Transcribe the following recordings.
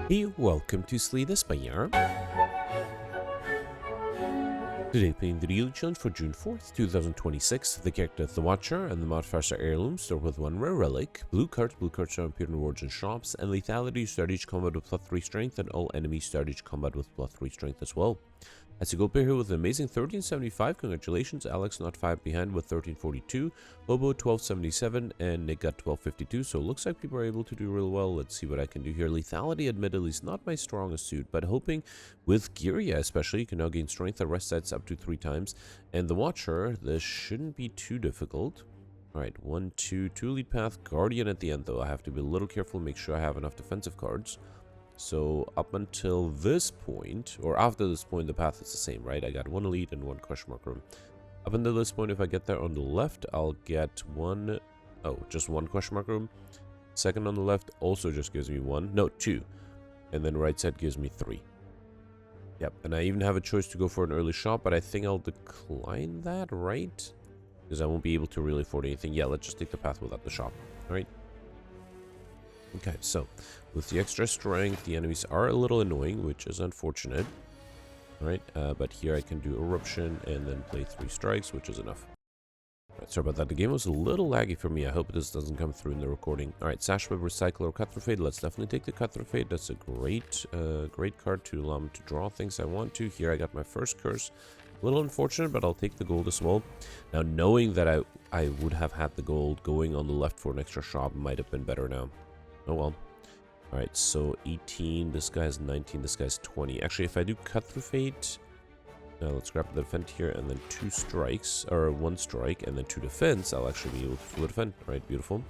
Hey, welcome to Slay the Spire. Today playing the daily challenge for June 4th, 2026. The character is the Watcher, and the modifiers are Heirloom, start with one rare relic. Blue cards don't appear in rewards and shops, and Lethality, start each combat with +3 strength, and all enemies start each combat with +3 strength as well. As a gold player here with an amazing 1375, congratulations. Alex not 5 behind with 1342, Bobo 1277, and Nick got 1252, so it looks like people are able to do real well. Let's see what I can do here. Lethality admittedly is not my strongest suit, but hoping with Girya especially, you can now gain strength at rest sites up to 3 times. And the Watcher, this shouldn't be too difficult. Alright, 1, 2 lead path, Guardian at the end though. I have to be a little careful, make sure I have enough defensive cards. So up until this point, or after this point, the path is the same, right? I got 1 elite and 1 question mark room. Up until this point, if I get there on the left, I'll get just 1 question mark room. Second on the left also just gives me 2. And then right side gives me 3. Yep, and I even have a choice to go for an early shot, but I think I'll decline that, right? Because I won't be able to really afford anything. Yeah, let's just take the path without the shop, alright? Okay, so with the extra strength, the enemies are a little annoying, which is unfortunate. Alright, but here I can do Eruption and then play 3 strikes, which is enough. Alright, sorry about that. The game was a little laggy for me. I hope this doesn't come through in the recording. Alright, Sashweb, Recycle, or Cut Through Fate. Let's definitely take the Cut Through Fate. That's a great card to allow me to draw things I want to. Here I got my first curse. A little unfortunate, but I'll take the gold as well. Now, knowing that I would have had the gold, going on the left for an extra shop might have been better now. Oh well. Alright, so 18, this guy's 19, this guy's 20. Actually, if I do Cut Through Fate, let's grab the defend here, and then 2 strikes, or 1 strike, and then 2 defense, I'll actually be able to full defend. Alright, beautiful.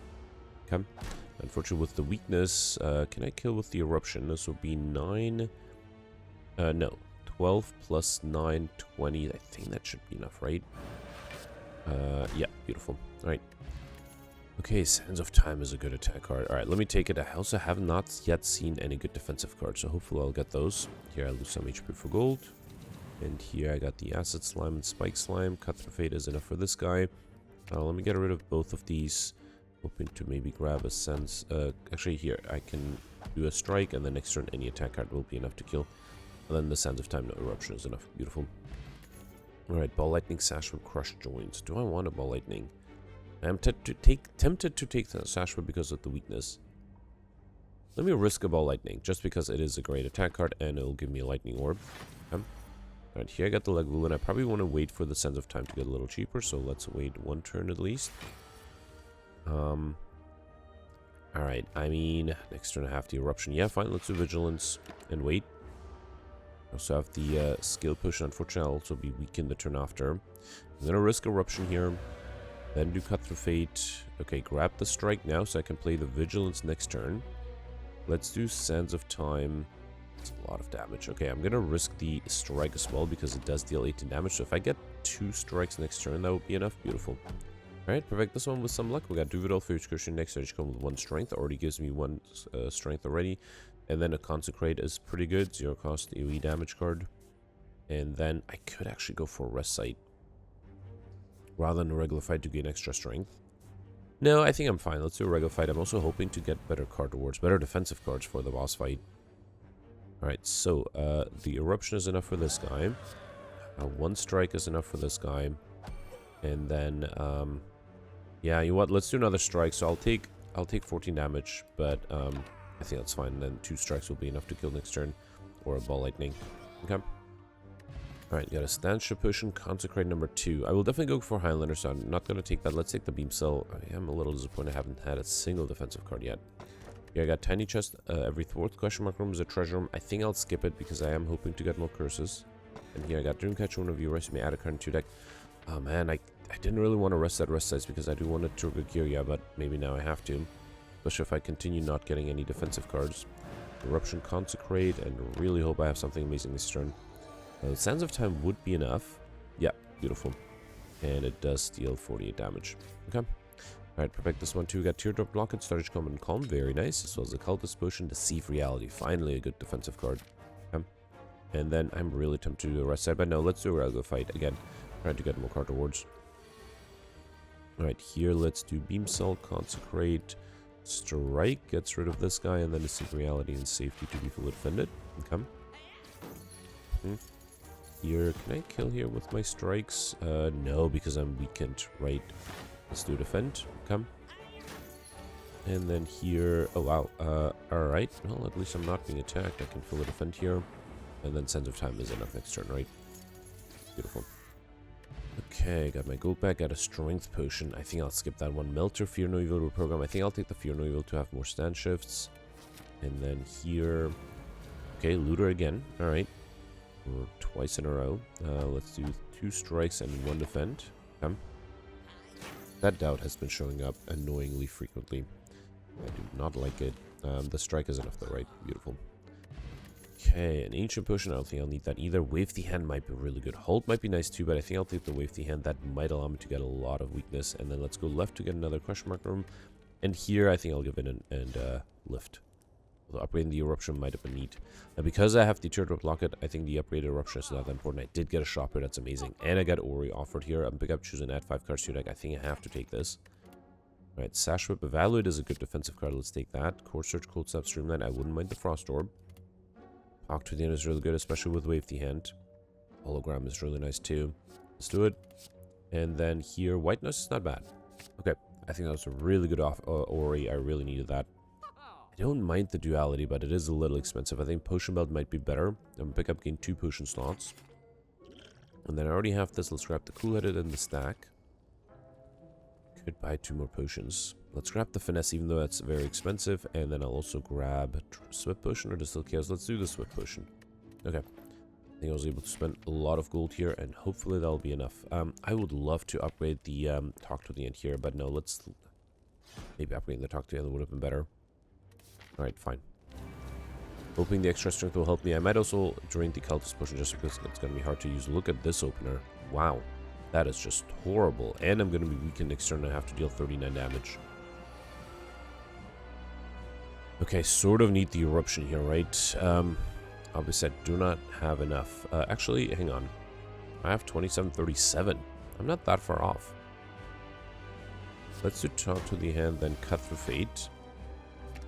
Okay. Unfortunately, with the weakness, can I kill with the Eruption? This will be 9, no, 12 plus 9, 20. I think that should be enough, right? Yeah, beautiful. Alright. Okay, Sands of Time is a good attack card. Alright, let me take it. I also have not yet seen any good defensive cards, so hopefully I'll get those. Here I lose some HP for gold. And here I got the Acid Slime and Spike Slime. Cut Through Fate is enough for this guy. Let me get rid of both of these. Hoping to maybe grab a Sense. Actually, here, I can do a Strike, and then next turn any attack card will be enough to kill. And then the Sands of Time, no Eruption is enough. Beautiful. Alright, Ball Lightning, Sash with Crushed Joints. Do I want a Ball Lightning? I'm tempted to take the Sashweb because of the weakness. Let me risk a Ball Lightning, just because it is a great attack card, and it'll give me a Lightning Orb. Okay. Alright, here I got the Legwool, and I probably want to wait for the Sense of Time to get a little cheaper, so let's wait 1 turn at least. Alright, I mean, next turn I have the Eruption. Yeah, fine, let's do Vigilance and wait. I also have the Skill Push, unfortunately I'll also be weakened the turn after. I'm gonna risk Eruption here. Then do Cut Through Fate. Okay, grab the Strike now so I can play the Vigilance next turn. Let's do Sands of Time. It's a lot of damage. Okay, I'm going to risk the Strike as well because it does deal 18 damage. So if I get 2 strikes next turn, that would be enough. Beautiful. Alright, perfect this one with some luck. We got Duvidal for each cushion next. I just come with 1 strength. Already gives me 1 strength already. And then a Consecrate is pretty good. 0 cost AUE damage card. And then I could actually go for a Rest Site rather than a regular fight to gain extra strength. No, I think I'm fine. Let's do a regular fight. I'm also hoping to get better card rewards, better defensive cards for the boss fight. Alright, so the Eruption is enough for this guy. 1 strike is enough for this guy. And then, yeah, you know what? Let's do another strike. So I'll take 14 damage, but I think that's fine. Then 2 strikes will be enough to kill next turn, or a Ball Lightning. Okay. Alright, got a Stance Potion, Consecrate number 2. I will definitely go for Highlander, so I'm not going to take that. Let's take the Beam Cell. I am a little disappointed I haven't had a single defensive card yet. Here I got Tiny Chest. Every 4th question mark room is a treasure room. I think I'll skip it because I am hoping to get more curses. And here I got Dreamcatcher. One of you rest me, add a card into deck. Oh man, I didn't really want to rest that rest size because I do want to trigger Girya, but maybe now I have to. Especially if I continue not getting any defensive cards. Eruption, Consecrate, and really hope I have something amazing this turn. Sands of Time would be enough. Yeah, beautiful. And it does deal 48 damage. Okay. Alright, perfect this one too. We got Teardrop Blockade, Storage Combat, and Calm. Very nice. As well as the Cultist Potion, Deceive Reality. Finally a good defensive card. Okay. And then I'm really tempted to do the rest side, but no, let's do a regular fight. Again, trying to get more card rewards. Alright, here let's do Beam Cell, Consecrate, Strike gets rid of this guy, and then a seek reality and safety to be fully defended. Okay. Here, can I kill here with my strikes? No, because I'm weakened, right? Let's do defend. Come. And then here, oh wow, alright. Well, at least I'm not being attacked. I can fully defend here. And then Sense of Time is enough next turn, right? Beautiful. Okay, got my gold back, got a strength potion. I think I'll skip that one. Melter, Fear No Evil reprogram. I think I'll take the Fear No Evil to have more stand shifts. And then here, okay, looter again. Alright. Or twice in a row. Let's do 2 strikes and 1 defend. Come. That doubt has been showing up annoyingly frequently. I do not like it. The strike is enough though, right? Beautiful. Okay, an ancient potion. I don't think I'll need that either. Wavy hand might be really good. Hold might be nice too, but I think I'll take the wavy hand. That might allow me to get a lot of weakness. And then let's go left to get another question mark room. And here I think I'll give in and lift. So upgrading the eruption might have been neat. Now because I have the teardrop locket, I think the upgraded eruption is not that important. I did get a shopper, that's amazing. And I got Ori offered here. I'm pick up, choose and add 5 cards to your deck. I think I have to take this. Alright, Sash Whip. Evaluate is a good defensive card. Let's take that. Core Search, Cold Snap, Streamline. I wouldn't mind the Frost Orb. Talk to the end is really good, especially with Wavy Hand. Hologram is really nice too. Let's do it. And then here, White Noise is not bad. Okay, I think that was a really good Ori. I really needed that. I don't mind the duality, but it is a little expensive. I think Potion Belt might be better. I'm gonna pick up, gain 2 potion slots. And then I already have this. Let's grab the Cool-Headed in the stack. Could buy 2 more potions. Let's grab the Finesse, even though that's very expensive. And then I'll also grab Swift Potion or Distill Chaos. Let's do the Swift Potion. Okay. I think I was able to spend a lot of gold here, and hopefully that'll be enough. I would love to upgrade the Talk to the End here, but no, let's... Maybe upgrading the Talk to the End would have been better. Alright, fine. Hoping the extra strength will help me. I might also drain the Cultist Potion just because it's going to be hard to use. Look at this opener. Wow. That is just horrible. And I'm going to be weakened next turn and I have to deal 39 damage. Okay, sort of need the Eruption here, right? Obviously, I do not have enough. Actually, hang on. I have 2737. I'm not that far off. Let's do Talk to the Hand, then Cut Through Fate.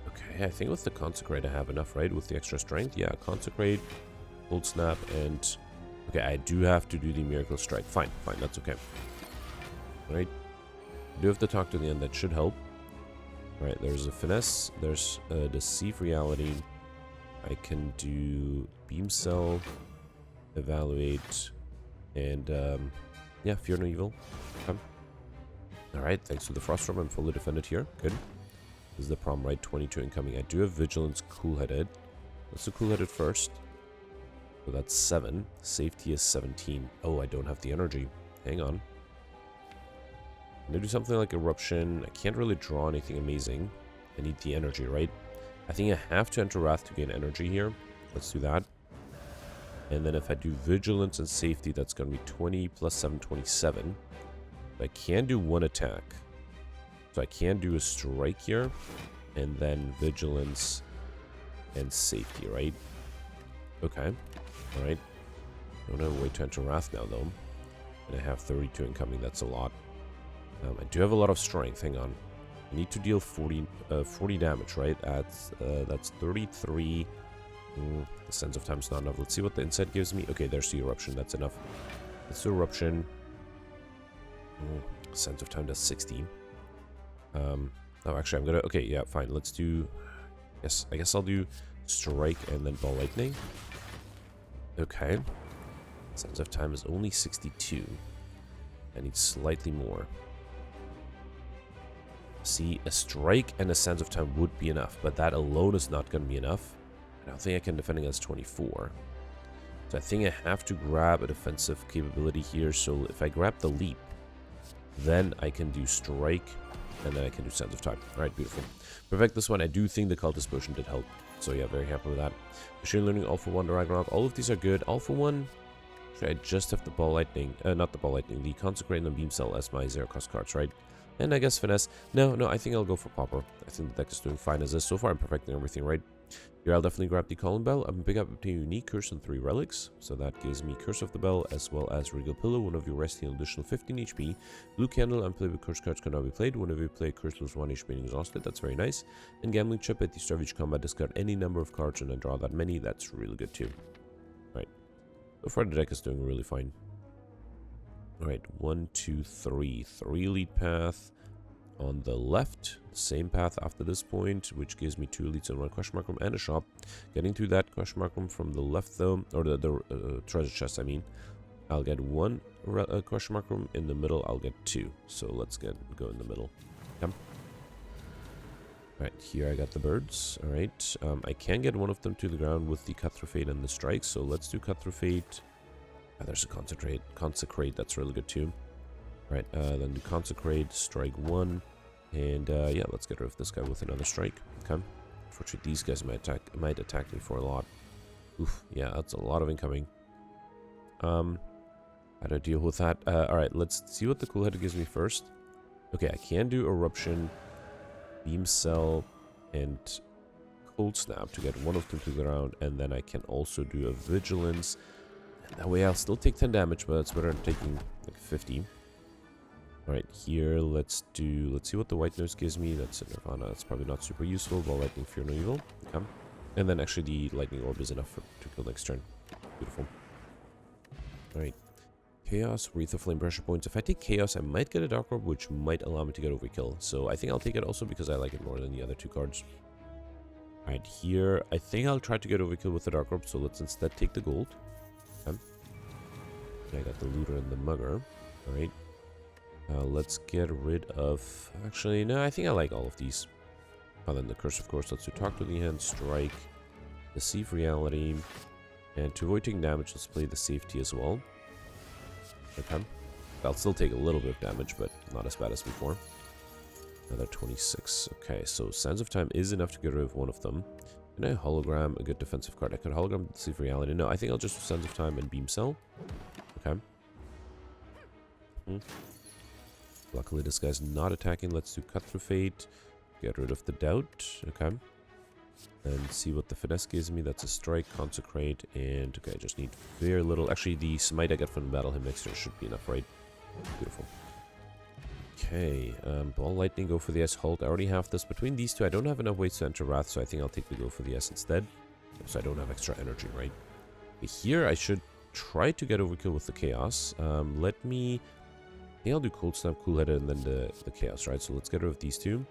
Okay, I think with the Consecrate I have enough, right? With the extra strength? Yeah, Consecrate, Cold Snap, and... Okay, I do have to do the Miracle Strike. Fine, fine, that's okay. Right? I do have to Talk to the End, that should help. Right, there's a Finesse, there's a Deceive Reality. I can do Beam Cell, Evaluate, and yeah, Fear No Evil. Come. Alright, thanks to the Frost Orb, I'm fully defended here. Good. This is the problem, right? 22 incoming. I do have Vigilance, Cool-Headed. Let's do Cool-Headed first. So that's 7. Safety is 17. Oh, I don't have the energy. Hang on. I'm gonna do something like Eruption. I can't really draw anything amazing. I need the energy, right? I think I have to enter Wrath to gain energy here. Let's do that. And then if I do Vigilance and Safety, that's gonna be 20 plus 7, 27. I can do 1 attack. So I can do a Strike here. And then Vigilance and Safety, right? Okay. Alright. Don't have a way to enter Wrath now, though. And I have 32 incoming. That's a lot. I do have a lot of strength. Hang on. I need to deal 40 damage, right? That's 33. The Sense of Time is not enough. Let's see what the Insight gives me. Okay, there's the Eruption. That's enough. Let's do Eruption. Sense of Time does 60. Oh, actually, I'm gonna... Okay, yeah, fine. Let's do... Yes, I guess I'll do Strike and then Ball Lightning. Okay. Sense of Time is only 62. I need slightly more. See, a Strike and a Sense of Time would be enough, but that alone is not going to be enough. I don't think I can defend against 24. So I think I have to grab a defensive capability here. So if I grab the Leap, then I can do Strike, and then I can do Sense of Time. Alright, beautiful. Perfect, this one. I do think the Cultist Potion did help. So yeah, very happy with that. Machine Learning, All for 1, the Ragnarok. All of these are good. All for 1, should I just have the Ball Lightning? Not the Ball Lightning, the Consecrate and the Beam Cell as my 0 cost cards, right? And I guess finesse. No, I think I'll go for Pauper. I think the deck is doing fine as is. So far, I'm perfecting everything right. Here, I'll definitely grab the Column Bell. I'm pick up a unique curse and 3 relics. So that gives me Curse of the Bell as well as Regal Pillow. One of you rest heal additional 15 HP. Blue Candle, unplayable curse cards cannot be played. Whenever you play curse, lose 1 HP and exhausted. That's very nice. And Gambling Chip at the start of each combat, discard any number of cards and then draw that many. That's really good too. Alright. So far, the deck is doing really fine. Alright, 1, 2, 3. 3 lead path. On the left, same path after this point, which gives me 2 elites and 1 question mark room and a shop. Getting to that question mark room from the left though, or the treasure chest I mean, I'll get 1 question mark room. In the middle I'll get 2. So let's go in the middle. Come. Alright, here I got the birds. Alright, I can get one of them to the ground with the Cut Through Fate and the strike, so let's do Cut Through Fate. There's a Consecrate, that's really good too. Right, then do Consecrate, strike 1, and yeah, let's get rid of this guy with another strike. Okay. Unfortunately, these guys might attack me for a lot. Oof, yeah, that's a lot of incoming. How to deal with that? Alright, let's see what the Cool Head gives me first. Okay, I can do Eruption, Beam Cell, and Cold Snap to get one of them to the ground, and then I can also do a Vigilance. And that way I'll still take 10 damage, but it's better than taking like 50. Alright, here, let's see what the White Nose gives me. That's a Nirvana. That's probably not super useful. Ball Lightning, Fear No Evil. Okay. And then actually the Lightning Orb is enough to kill next turn. Beautiful. Alright. Chaos, Wreath of Flame, Pressure Points. If I take Chaos, I might get a Dark Orb, which might allow me to get Overkill. So I think I'll take it also because I like it more than the other 2 cards. Alright, here, I think I'll try to get Overkill with the Dark Orb, so let's instead take the gold. Okay. I got the Looter and the Mugger. Alright. Let's get rid of... Actually, no, I think I like all of these. Other than the Curse, of course. Let's do Talk to the Hand, Strike, Deceive Reality, and to avoid taking damage, let's play the Safety as well. Okay. I'll still take a little bit of damage, but not as bad as before. Another 26. Okay, so Sands of Time is enough to get rid of one of them. Can I hologram a good defensive card? I could hologram Deceive Reality. No, I think I'll just do Sands of Time and Beam Cell. Okay. Luckily, this guy's not attacking. Let's do Cut Through Fate. Get rid of the Doubt. Okay. And see what the Finesse gives me. That's a Strike, Consecrate, and... Okay, I just need very little. Actually, the Smite I get from Battle Hymn next turn should be enough, right? Beautiful. Okay. Ball Lightning, go for the S. Hold. I already have this. Between these two, I don't have enough ways to enter Wrath, so I think I'll take the go for the S instead. So I don't have extra energy, right? Here, I should try to get Overkill with the Chaos. Let me... I think I'll do Cold Snap, Cool Headed, and then the Chaos, right? So let's get rid of these two.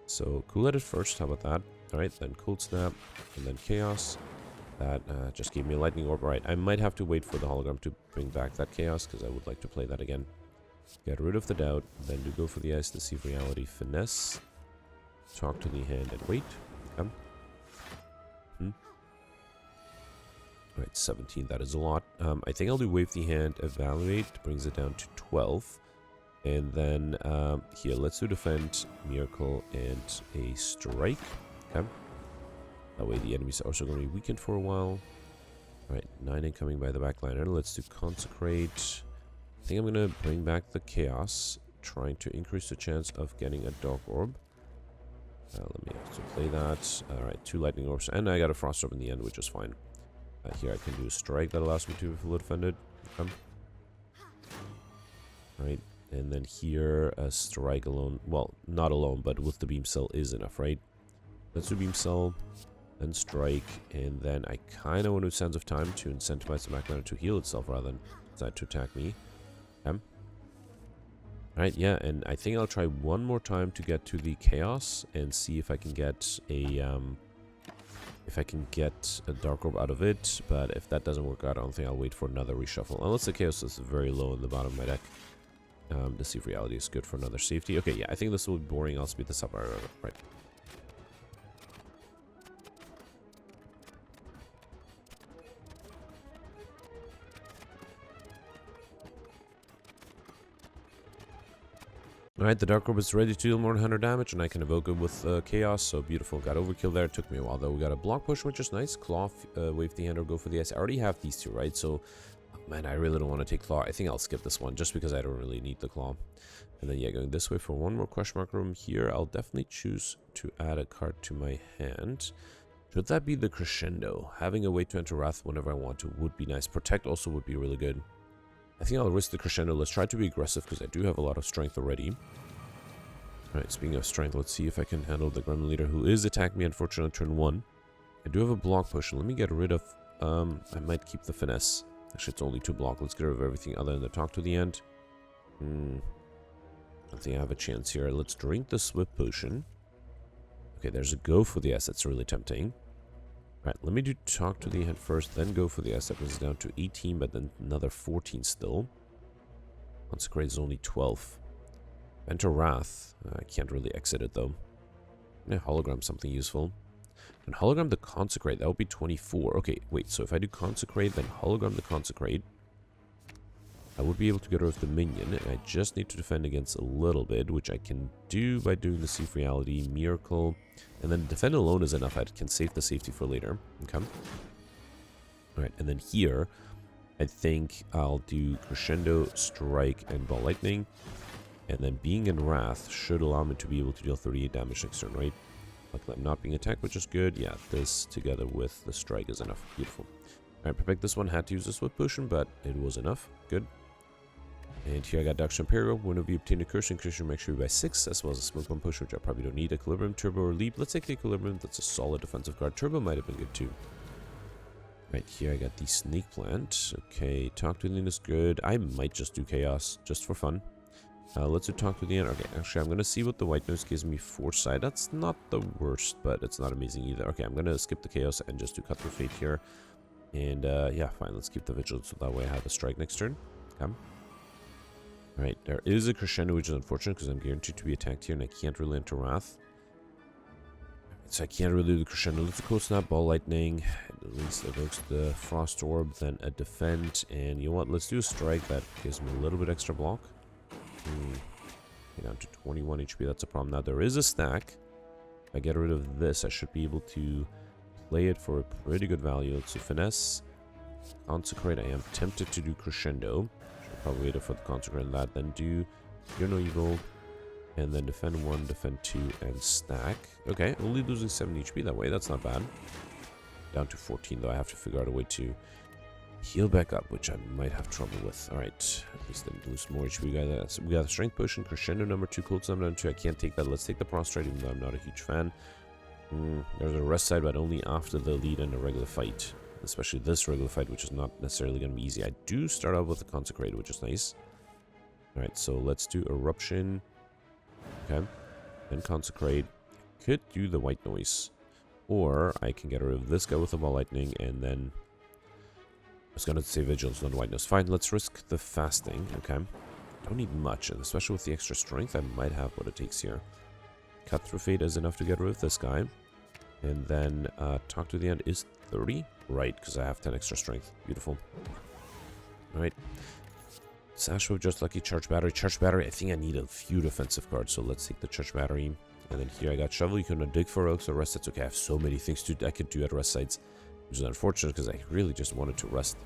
So Cool Headed first, how about that? Alright, then Cold Snap, and then Chaos. That just gave me a Lightning Orb. Alright, I might have to wait for the hologram to bring back that Chaos, because I would like to play that again. Get rid of the Doubt, then do go for the Ice, Deceive Reality, Finesse. Talk to the hand and wait. Come. Alright, 17, that is a lot. I think I'll do Wave the Hand, Evaluate, brings it down to 12. And then, here, let's do Defend, Miracle, and a Strike. Okay. That way the enemies are also going to be weakened for a while. Alright, 9 incoming by the backliner. Let's do Consecrate. I think I'm going to bring back the Chaos, trying to increase the chance of getting a Dark Orb. Let me also play that. Alright, 2 Lightning Orbs, and I got a Frost Orb in the end, which is fine. Here I can do a Strike that allows me to be fully defended. Okay. Right, and then here a Strike alone. Well, not alone, but with the Beam Cell is enough, right? Let's do Beam Cell, then Strike, and then I kind of want to do Sands of Time to incentivize the backliner to heal itself rather than decide to attack me. Okay. Alright, yeah, and I think I'll try one more time to get to the Chaos and see if I can get a Dark Orb out of it, but if that doesn't work out, I don't think I'll wait for another reshuffle. Unless the Chaos is very low in the bottom of my deck. Deceive Reality is good for another safety. Okay, yeah, I think this will be boring. I'll speed this up. Right. Alright, the Dark Orb is ready to deal more than 100 damage, and I can evoke it with Chaos, so beautiful. Got Overkill there. It took me a while, though. We got a Block Push, which is nice. Claw, Wave the Hand, or go for the S. I already have these two, right? So Man, I really don't want to take claw. I think I'll skip this one just because I don't really need the claw. And then, yeah, going this way for one more question mark room here. I'll definitely choose to add a card to my hand. Should that be the Crescendo? Having a way to enter Wrath whenever I want to would be nice. Protect also would be really good. I think I'll risk the Crescendo. Let's try to be aggressive because I do have a lot of strength already. Alright, speaking of strength, let's see if I can handle the Gremlin Leader who is attacking me, unfortunately, on turn 1. I do have a block potion. Let me get rid of... I might keep the Finesse. Actually, it's only 2 block. Let's get rid of everything other than the Talk to the End. I think I have a chance here. Let's drink the Swift Potion. Okay, there's a go for the S. That's really tempting. Alright, let me do Talk to the End first, then go for the S. That brings it down to 18, but then another 14 still. Consecrate is only 12. Enter Wrath. I can't really exit it, though. Yeah, Hologram, something useful. And Hologram the Consecrate, that would be 24. Okay, wait, so if I do Consecrate, then Hologram the Consecrate, I would be able to get rid of the minion, and I just need to defend against a little bit, which I can do by doing the Seek Reality, Miracle, and then defend alone is enough. I can save the safety for later. Okay. Alright, and then here, I think I'll do Crescendo, Strike, and Ball Lightning, and then being in Wrath should allow me to be able to deal 38 damage next turn, right? Luckily I'm not being attacked, which is good. Yeah, this together with the Strike is enough. Beautiful. Alright, perfect. This one had to use a Swift Potion, but it was enough. Good. And here I got Dark Imperial. Whenever you obtain a curse, increase your max by 6, as well as a Smoke Bomb Potion, which I probably don't need. Equilibrium, Turbo, or Leap. Let's take the Equilibrium. That's a solid defensive card. Turbo might have been good too. Right, here I got the Snake Plant. Okay, Talk to the End is good. I might just do Chaos, just for fun. Let's do Talk to the End. Okay, actually, I'm going to see what the White Noise gives me. Foresight. That's not the worst, but it's not amazing either. Okay, I'm going to skip the Chaos and just do Cut Through Fate here. And, yeah, fine. Let's keep the Vigilance, so that way I have a Strike next turn. Okay. Alright, there is a Crescendo, which is unfortunate because I'm guaranteed to be attacked here and I can't really enter Wrath. So I can't really do the Crescendo. Let's Cold Snap, Ball Lightning. At least evokes the Frost Orb, then a Defend. And you know what? Let's do a Strike. That gives me a little bit extra block. Okay, down to 21 HP. That's a problem. Now there is a stack. If I get rid of this, I should be able to play it for a pretty good value. Let's do Finesse. Consecrate. I am tempted to do Crescendo. Probably wait for the Consecrate and that, then do Fear No Evil, and then defend 1, defend 2, and stack. Okay, only losing 7 HP that way, that's not bad. Down to 14 though, I have to figure out a way to heal back up, which I might have trouble with. Alright, at least then lose more HP. We got a Strength Potion, Crescendo number 2, Cold Snap number 2, I can't take that. Let's take the Prostrate, even though I'm not a huge fan. There's a rest side, but only after the lead in a regular fight. Especially this regular fight, which is not necessarily going to be easy. I do start out with a Consecrate, which is nice. Alright, so let's do Eruption. Okay. Then Consecrate. Could do the White Noise. Or I can get rid of this guy with the Ball Lightning, and then... I was going to say Vigilance, not White Noise. Fine, let's risk the Fasting. Okay. Don't need much, and especially with the extra strength, I might have what it takes here. Cut Through Fate is enough to get rid of this guy. And then Talk to the End is 30. Right, because I have 10 extra strength. Beautiful. Alright. Sash with Just Lucky, Charge Battery. Charge Battery, I think I need a few defensive cards, so let's take the Charge Battery. And then here I got Shovel. You can dig for Oaks or Rest Sites. Okay, I have so many things I could do at Rest Sites, which is unfortunate because I really just wanted to rest.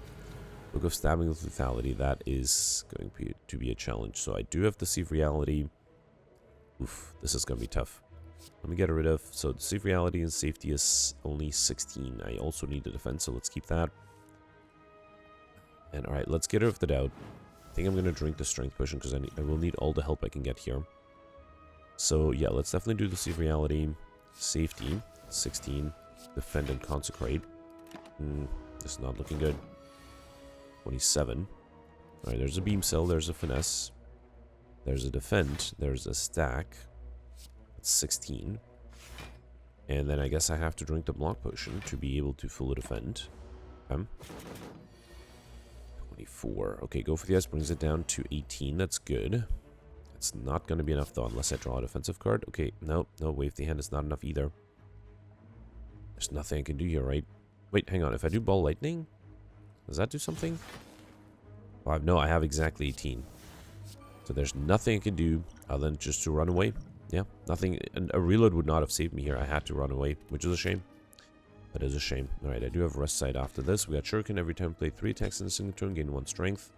Book of Stabbing with Lethality. That is going to be a challenge. So I do have to see Reality. Oof, this is going to be tough. Let me get rid of, so the Safe Reality and Safety is only 16. I also need the Defense, so let's keep that. And alright, let's get rid of the Doubt. I think I'm going to drink the Strength Potion because I will need all the help I can get here. So yeah, let's definitely do the Safe Reality, Safety, 16, Defend and Consecrate. This is not looking good. 27. Alright, there's a Beam Cell, there's a Finesse, there's a Defend, there's a Stack. 16. And then I guess I have to drink the Block Potion to be able to fully defend. 24. Okay, go for the S brings it down to 18. That's good. It's not going to be enough though unless I draw a defensive card. Okay, no, Wave the Hand is not enough either. There's nothing I can do here, right? Wait, hang on. If I do Ball Lightning, does that do something? Well, no, I have exactly 18. So there's nothing I can do other than just to run away. Yeah, nothing. And a reload would not have saved me here. I had to run away, which is a shame. That is a shame. Alright, I do have rest side after this. We got Shuriken every time play 3 attacks in a single turn, gain 1 strength.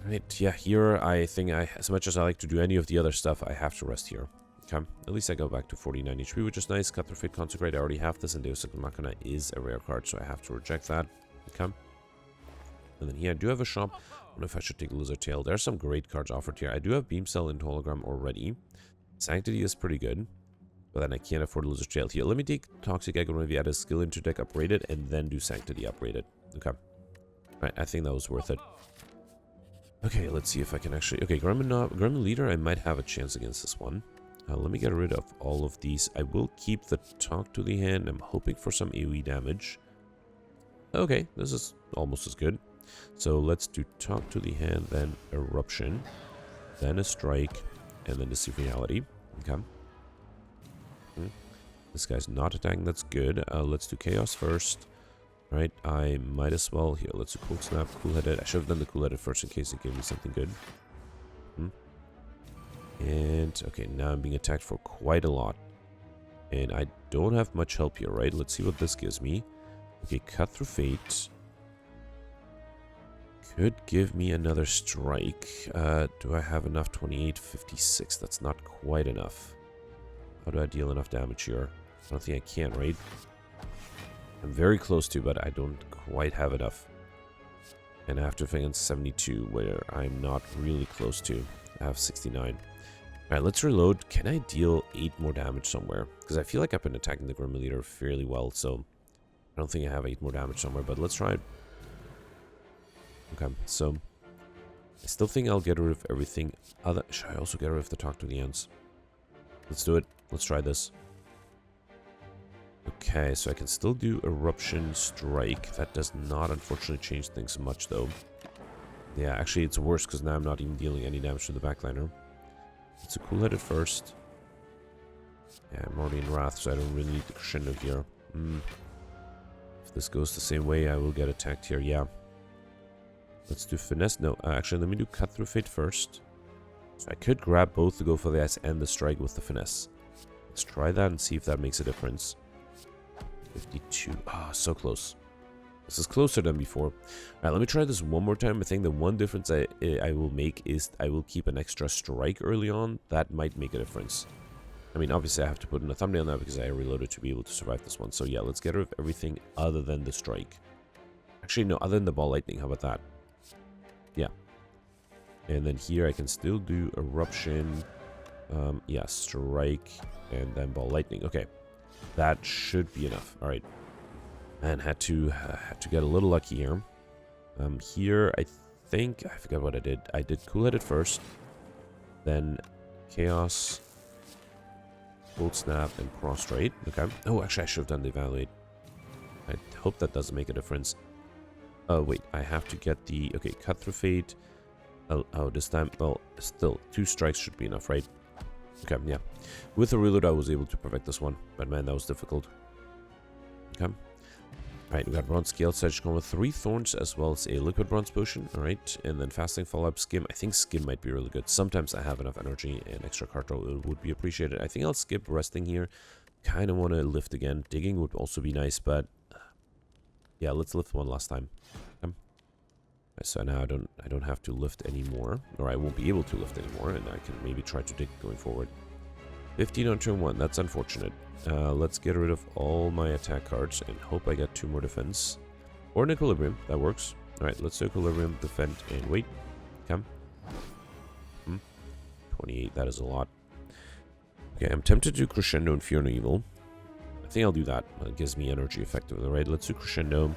Alright, yeah, here I think as much as I like to do any of the other stuff, I have to rest here. Okay, at least I go back to 49 HP, which is nice. Cut through Fate, Consecrate, I already have this, and Deus Ex Machina is a rare card, so I have to reject that. Okay. And then here I do have a shop. I don't know if I should take Lizard Tail. There are some great cards offered here. I do have Beam Cell and Hologram already. Sanctity is pretty good, but then I can't afford Lizard Tail here. Let me take Toxic Echo maybe add a skill into deck, upgrade it, and then do Sanctity upgrade it. Okay. Alright, I think that was worth it. Okay, let's see if I can actually... Okay, Gremlin Leader, I might have a chance against this one. Let me get rid of all of these. I will keep the Talk to the Hand. I'm hoping for some AoE damage. Okay, this is almost as good. So let's do Talk to the Hand, then Eruption, then a Strike, and then Deceive Reality. Okay. This guy's not attacking, that's good. Let's do Chaos first. Right, I might as well... Here, let's do Cold Snap, Cool-Headed. I should have done the Cool-Headed first in case it gave me something good. And, okay, now I'm being attacked for quite a lot. And I don't have much help here, right? Let's see what this gives me. Okay, Cut Through Fate. Could give me another strike. Do I have enough? 28, 56. That's not quite enough. How do I deal enough damage here? I don't think I can, right? I'm very close to, but I don't quite have enough. And I have to defend against 72, where I'm not really close to. I have 69. Alright, let's reload. Can I deal 8 more damage somewhere? Because I feel like I've been attacking the Gremlin Leader fairly well, so I don't think I have 8 more damage somewhere, but let's try it. Okay, so I still think I'll get rid of everything other... Should I also get rid of the Talk to the Ends? Let's do it. Let's try this. Okay, so I can still do Eruption, Strike. That does not, unfortunately, change things much, though. Yeah, actually, it's worse, because now I'm not even dealing any damage to the backliner. It's a Cool-Headed first. Yeah, I'm already in Wrath, so I don't really need the Crescendo here. If this goes the same way, I will get attacked here, yeah. Let's do Finesse. No, actually, let me do Cut Through Fate first. So I could grab both the Go for the Ice and the Strike with the Finesse. Let's try that and see if that makes a difference. 52. Ah, so close. This is closer than before. Alright, let me try this one more time. I think the one difference I will make is I will keep an extra strike early on. That might make a difference. I mean, obviously I have to put in a thumbnail now because I reloaded to be able to survive this one. So yeah, let's get rid of everything other than the strike. Actually, no, other than the Ball Lightning. How about that? Yeah. And then here I can still do Eruption. Yeah, Strike, and then Ball Lightning. Okay. That should be enough. Alright. And had to get a little lucky here. Here, I think... I forgot what I did. I did Cool-Headed first. Then Chaos, Cold Snap, and Prostrate. Okay. Oh, actually, I should have done the Evaluate. I hope that doesn't make a difference. Oh, wait. I have to get the... Okay, Cut Through Fate. Oh, this time... Well, still, 2 strikes should be enough, right? Okay, yeah. With the reload, I was able to perfect this one. But man, that was difficult. Okay. Alright, we got Bronze Scale Sedge going with 3 Thorns as well as a Liquid Bronze Potion. Alright, and then Fasting Follow-Up Skim. I think Skim might be really good. Sometimes I have enough energy and extra card draw. It would be appreciated. I think I'll skip Resting here. Kind of want to lift again. Digging would also be nice, but... Yeah, let's lift one last time. Okay. So now I don't have to lift anymore, or I won't be able to lift anymore, and I can maybe try to dig going forward. 15 on turn 1, that's unfortunate. Let's get rid of all my attack cards and hope I get 2 more defense. Or an Equilibrium, that works. Alright, let's do Equilibrium, defend, and wait. Come. 28, that is a lot. Okay, I'm tempted to do Crescendo and Fear No Evil. I think I'll do that. It gives me energy effectively, right? Let's do Crescendo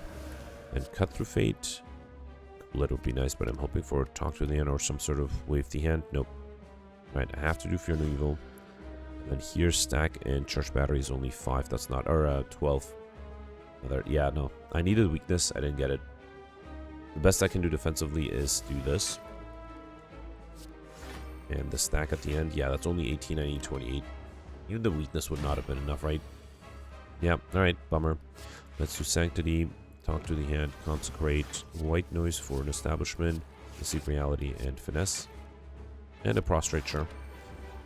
and Cut Through Fate. That would be nice, but I'm hoping for Talk to the End or some sort of Wave the Hand. Nope. Right, I have to do Fear No Evil. And here, Stack and Charge Battery is only 5. That's not... Or, 12. Yeah, no. I needed Weakness. I didn't get it. The best I can do defensively is do this. And the Stack at the end. Yeah, that's only 18. I need 28. Even the Weakness would not have been enough, right? Yeah, alright. Bummer. Let's do Sanctity. Talk to the Hand, Consecrate, White Noise for an Establishment, Deceive Reality, and Finesse. And a Prostrate, sure.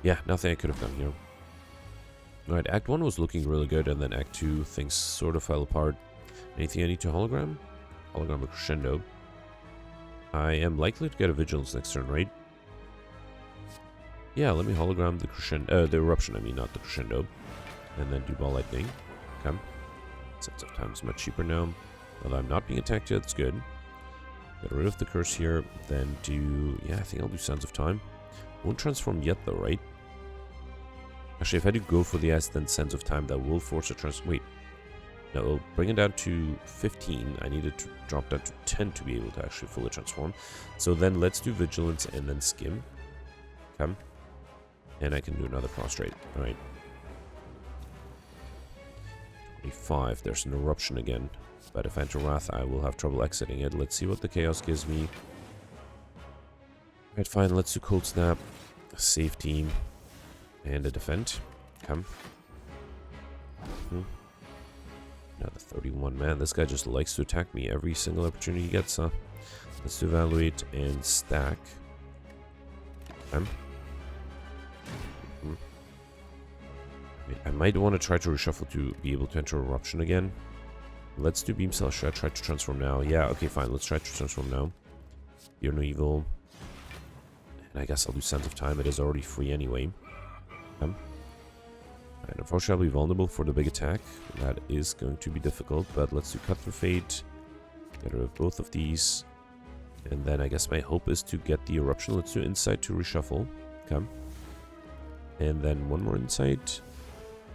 Yeah, nothing I could have done here. Alright, Act 1 was looking really good, and then Act 2, things sort of fell apart. Anything I need to hologram? Hologram a crescendo. I am likely to get a vigilance next turn, right? Yeah, let me hologram the crescendo, the eruption, I mean, not the crescendo. And then do ball lightning. Okay. Sense of time is much cheaper now. Although I'm not being attacked yet, that's good. Get rid of the curse here, then do... Yeah, I think I'll do Sands of Time. Won't transform yet though, right? Actually, if I do go for the S, then Sands of Time, that will force a wait. No, it'll bring it down to 15. I needed to drop down to 10 to be able to actually fully transform. So then let's do Vigilance and then Skim. Okay. And I can do another Prostrate. Alright. 25. There's an Eruption again. But if I enter Wrath, I will have trouble exiting it. Let's see what the Chaos gives me. Alright, fine. Let's do Cold Snap. A Safety. And a Defend. Come. Another 31. Man, this guy just likes to attack me every single opportunity he gets, huh? Let's do Evaluate and Stack. Okay. I might want to try to reshuffle to be able to enter Eruption again. Let's do Beam Cell. Should I try to transform now? Yeah, okay, fine. Let's try to transform now. Fear no Evil. And I guess I'll do Sense of Time. It is already free anyway. And unfortunately, I'll be vulnerable for the big attack. That is going to be difficult, but let's do Cut Through Fate. Get rid of both of these. And then I guess my hope is to get the Eruption. Let's do Insight to reshuffle. Okay. And then one more Insight.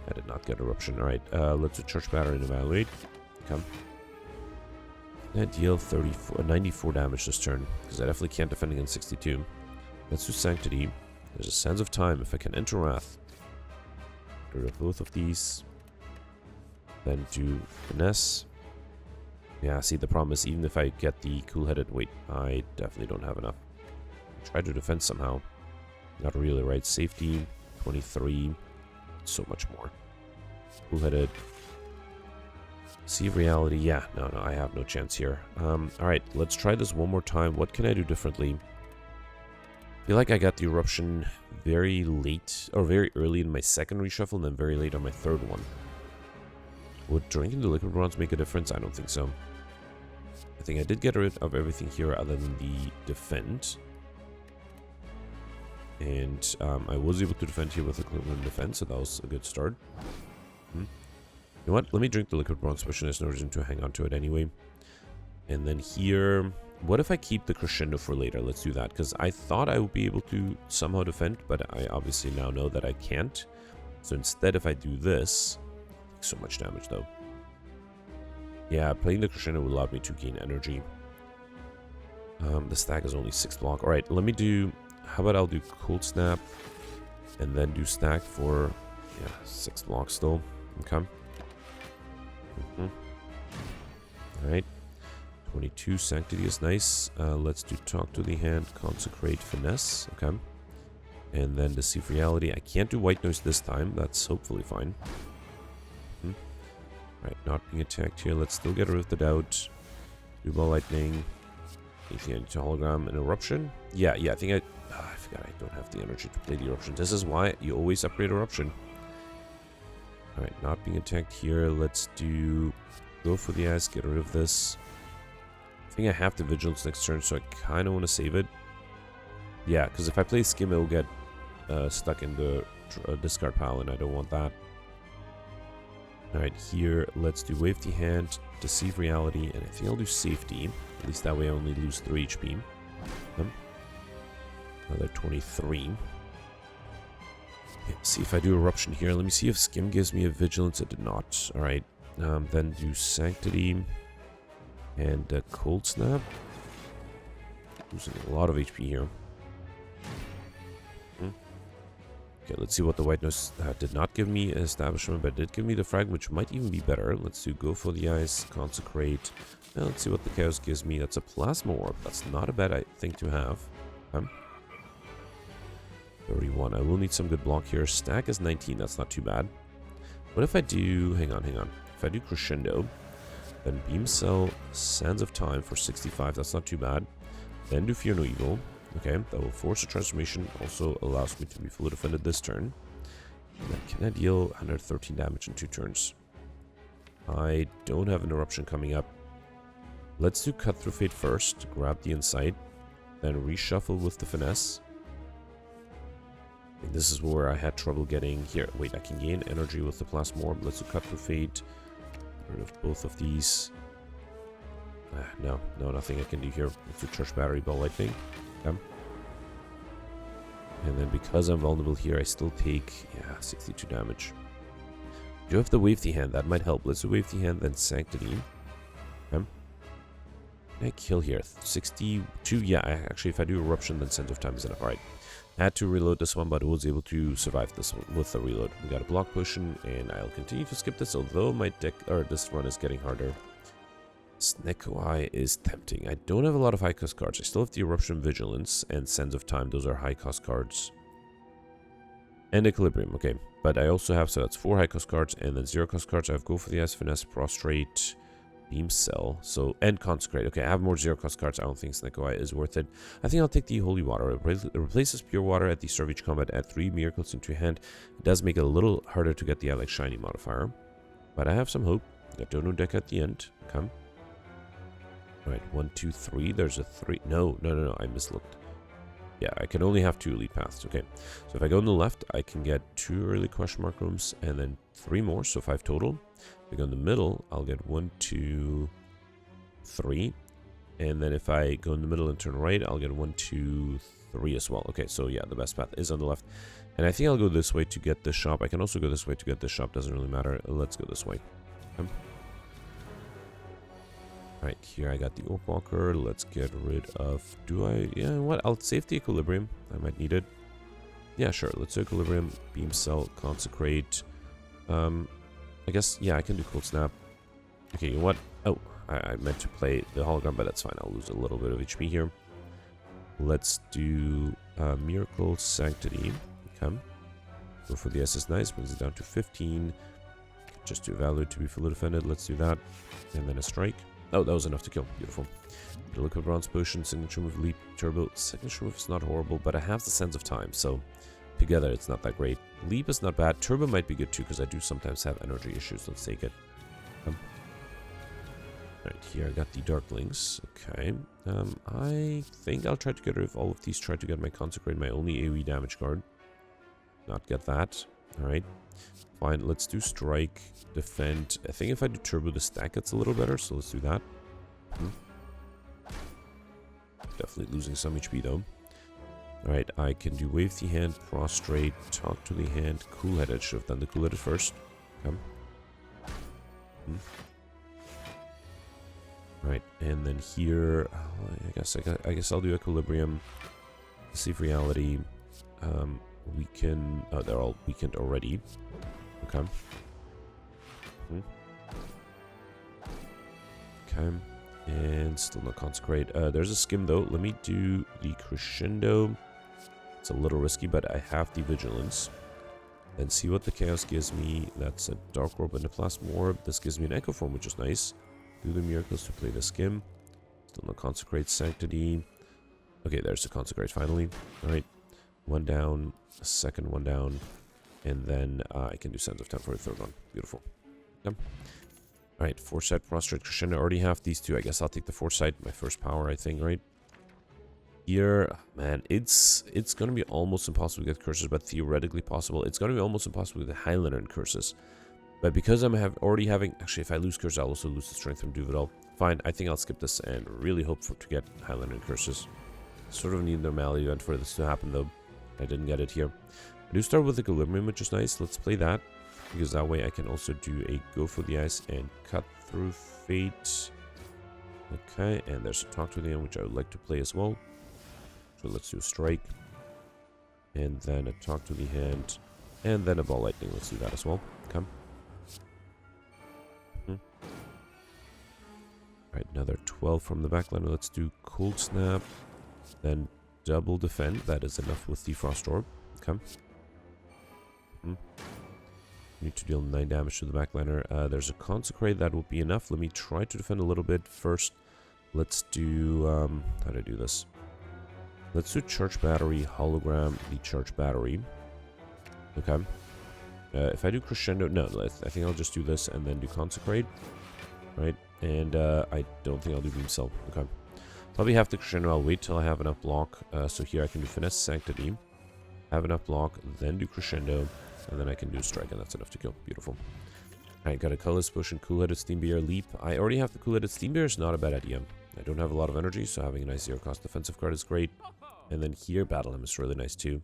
I did not get Eruption. Alright, let's do Church Batter and Evaluate. Come. I deal 94 damage this turn, because I definitely can't defend against 62. Let's do Sanctity. There's a Sands of Time. If I can enter Wrath, get rid of both of these. Then do Finesse. Yeah, see, the problem is, even if I get the Cool-Headed... Wait, I definitely don't have enough. Try to defend somehow. Not really, right? Safety, 23... So much more. Cool-Headed. See Reality. Yeah, no, I have no chance here. Alright, let's try this one more time. What can I do differently? I feel like I got the Eruption very late, or very early in my second reshuffle, and then very late on my third one. Would drinking the Liquid Bronze make a difference? I don't think so. I think I did get rid of everything here other than the Defend. And I was able to defend here with the Cleveland Defense, so that was a good start. You know what? Let me drink the Liquid Bronze, especially there's no reason to hang on to it anyway. And then here, what if I keep the Crescendo for later? Let's do that, because I thought I would be able to somehow defend, but I obviously now know that I can't. So instead, if I do this, so much damage though. Yeah, playing the Crescendo will allow me to gain energy. The stack is only 6 block. Alright, let me do... How about I'll do Cold Snap and then do Stack for, yeah, 6 blocks still. Okay. Alright. 22 Sanctity is nice. Let's do Talk to the Hand, Consecrate, Finesse. Okay. And then Deceive Reality. I can't do White Noise this time. That's hopefully fine. Alright, not being attacked here. Let's still get rid of the Doubt. Do Ball Lightning. Anything I need to hologram? An Eruption? Yeah, I think I forgot I don't have the energy to play the Eruption. This is why you always upgrade Eruption. Alright, not being attacked here. Let's do... Go for the Ice, get rid of this. I think I have the Vigilance next turn, so I kind of want to save it. Yeah, because if I play Skim, it will get stuck in the discard pile, and I don't want that. Alright, here, let's do Wave the Hand, Deceive Reality, and I think I'll do Safety. At least that way I only lose 3 HP. Another 23. Okay, see if I do Eruption here. Let me see if Skim gives me a Vigilance. It did not. Alright, then do Sanctity and Cold Snap. Losing a lot of HP here. Okay, let's see what the White Noise did not give me Establishment, but did give me the Frag, which might even be better. Let's do Go for the Ice, Consecrate. Now let's see what the Chaos gives me. That's a Plasma Orb. That's not a bad thing to have. 31. I will need some good block here. Stack is 19. That's not too bad. What if I do... Hang on. If I do Crescendo, then Beam Cell, Sands of Time for 65. That's not too bad. Then do Fear No Evil. Okay, that will force a transformation. Also allows me to be fully defended this turn. Can I deal 113 damage in 2 turns? I don't have an eruption coming up. Let's do Cut Through Fate first. Grab the insight. Then reshuffle with the finesse. And this is where I had trouble getting here. Wait, I can gain energy with the Plasma Orb. Let's do Cut Through Fate. Get rid of both of these. No, nothing I can do here. Let's do Charge Battery, Ball Lightning. Okay. And then because I'm vulnerable here, I still take, 62 damage. Do you have the Wave the Hand? That might help. Let's do Wave the Hand, then Sanctity. Okay. Can I kill here? 62? Yeah, actually, if I do Eruption, then Sense of Time is enough. Alright. I had to reload this one, but I was able to survive this one with the reload. We got a block potion, and I'll continue to skip this, although my deck, or this run is getting harder. Snecko is tempting. I don't have a lot of high cost cards. I still have the Eruption Vigilance and Sense of Time. Those are high cost cards. And Equilibrium, okay. But I also have, so that's 4 high cost cards, and then 0 cost cards. I have Go for the Ice, Finesse, Prostrate, Beam Cell, so, and Consecrate. Okay, I have more 0 cost cards. I don't think Snecko is worth it. I think I'll take the Holy Water. It replaces Pure Water at the start of each combat. Add 3 miracles into your hand. It does make it a little harder to get the Alex Shiny modifier. But I have some hope. Got Dono deck at the end. Come. Alright, 1, 2, 3. There's a 3. No, I mislooked. Yeah, I can only have 2 elite paths. Okay, so if I go on the left, I can get 2 early question mark rooms and then 3 more, so 5 total. If I go in the middle, I'll get 1, 2, 3. And then if I go in the middle and turn right, I'll get 1, 2, 3 as well. Okay, so yeah, the best path is on the left. And I think I'll go this way to get this shop. I can also go this way to get this shop. Doesn't really matter. Let's go this way. Okay. Right, here I got the Orb Walker. Let's get rid of... what? I'll save the Equilibrium. I might need it. Yeah, sure. Let's do Equilibrium, Beam Cell, Consecrate. I guess, yeah, I can do Cold Snap. Okay, you know what? Oh, I meant to play the Hologram, but that's fine. I'll lose a little bit of HP here. Let's do Miracle, Sanctity. Okay. Go for the SS Nice. Brings it down to 15. Just to evaluate to be fully defended. Let's do that. And then a Strike. Oh, that was enough to kill. Beautiful. The Liquid Bronze Potion, Signature Move, Leap, Turbo. Signature Move is not horrible, but I have the Sense of Time, so together it's not that great. Leap is not bad. Turbo might be good too, because I do sometimes have energy issues. Let's take it. Right, here I got the Darklings. Okay. I think I'll try to get rid of all of these. Try to get my Consecrate, my only AoE damage card. Not get that. Alright. Fine, let's do Strike, Defend. I think if I do Turbo, the stack gets a little better, so let's do that. Definitely losing some HP though. Alright, I can do Wave the Hand, Prostrate, Talk to the Hand, Cool Headed. Should have done the Cool Headed first. Come. Right, and then here, I guess I'll do Equilibrium, Save Reality, Weaken. Oh, they're all weakened already. Okay. Okay, and still not Consecrate. There's a Skim though. Let me do the Crescendo. It's a little risky, but I have the Vigilance. Then see what the Chaos gives me. That's a Dark Orb and a Plasma Orb. This gives me an Echo Form, which is nice. Do the Miracles to play the Skim. Still no Consecrate, Sanctity. Okay, there's the Consecrate finally. Alright. 1 down, a second 1 down, and then I can do Sense of Time for a 3rd one. Beautiful. Yep. Alright, Foresight, Prostrate, Crescendo. I already have these 2. I guess I'll take the Foresight, my first power, I think, right? Here, man, it's going to be almost impossible to get curses, but theoretically possible. It's going to be almost impossible to get Highlander and curses. But because I'm already having... Actually, if I lose curses, I'll also lose the strength from Duvidal. Fine, I think I'll skip this and really hope to get Highlander and curses. Sort of need a normality event for this to happen, though. I didn't get it here. I do start with Equilibrium, which is nice. Let's play that, because that way I can also do a Go for the Ice and Cut Through Fate. Okay, and there's a Talk to the End, which I would like to play as well. So let's do a Strike. And then a Talk to the Hand. And then a Ball Lightning. Let's do that as well. Come. Alright, another 12 from the backline. Let's do Cold Snap. Then double defend. That is enough with the Frost Orb. Okay. Need to deal 9 damage to the backliner. There's a Consecrate. That will be enough. Let me try to defend a little bit. First, let's do... how do I do this? Let's do Charge Battery, Hologram, the Charge Battery. Okay. If I do Crescendo, no, I think I'll just do this and then do Consecrate, right? And I don't think I'll do Beam Cell. Okay. Probably have to Crescendo. I'll wait till I have enough block. So here I can do Finesse Sanctity, have enough block, then do Crescendo, and then I can do Strike, and that's enough to kill. Beautiful. Alright, got a Colorless Potion, Cool-Headed Steam Bear, Leap. I already have the Cool-Headed Steam Bear, it's not a bad idea. I don't have a lot of energy, so having a nice 0-cost defensive card is great. And then here, Battle Hymn is really nice too.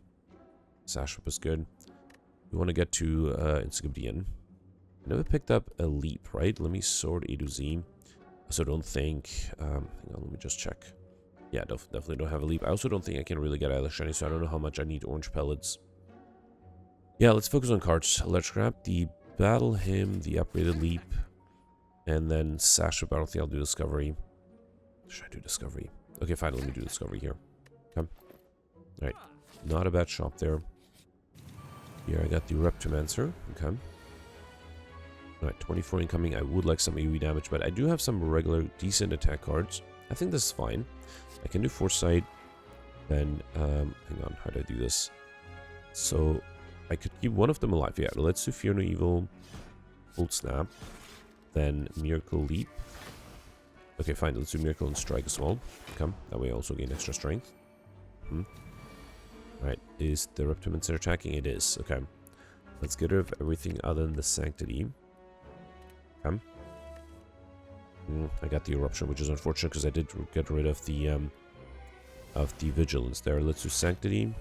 Sash Whip is good. We want to get to Inscription. I never picked up a Leap, right? Let me sort A to Z. So don't think... hang on, let me just check. Yeah, definitely don't have a Leap. I also don't think I can really get either shiny, so I don't know how much I need orange pellets. Yeah, let's focus on cards. Let's grab the Battle Hymn, the upgraded Leap, and then Sash Whip. I don't think I'll do Discovery. Should I do Discovery? Okay, fine, let me do Discovery here. Okay. Alright, not a bad shop there. Here I got the Reptomancer. Okay. Alright, 24 incoming. I would like some AUE damage, but I do have some regular decent attack cards. I think this is fine. I can do Foresight. Then, hang on, how do I do this? So, I could keep one of them alive. Yeah, let's do Fear No Evil, Cold Snap, then Miracle Leap. Okay, fine, let's do Miracle and Strike as well. Okay, that way I also gain extra strength. Alright, is the Reptomancer attacking? It is, okay. Let's get rid of everything other than the Sanctity. Okay. I got the Eruption, which is unfortunate because I did get rid of the Vigilance there. Let's do Sanctity.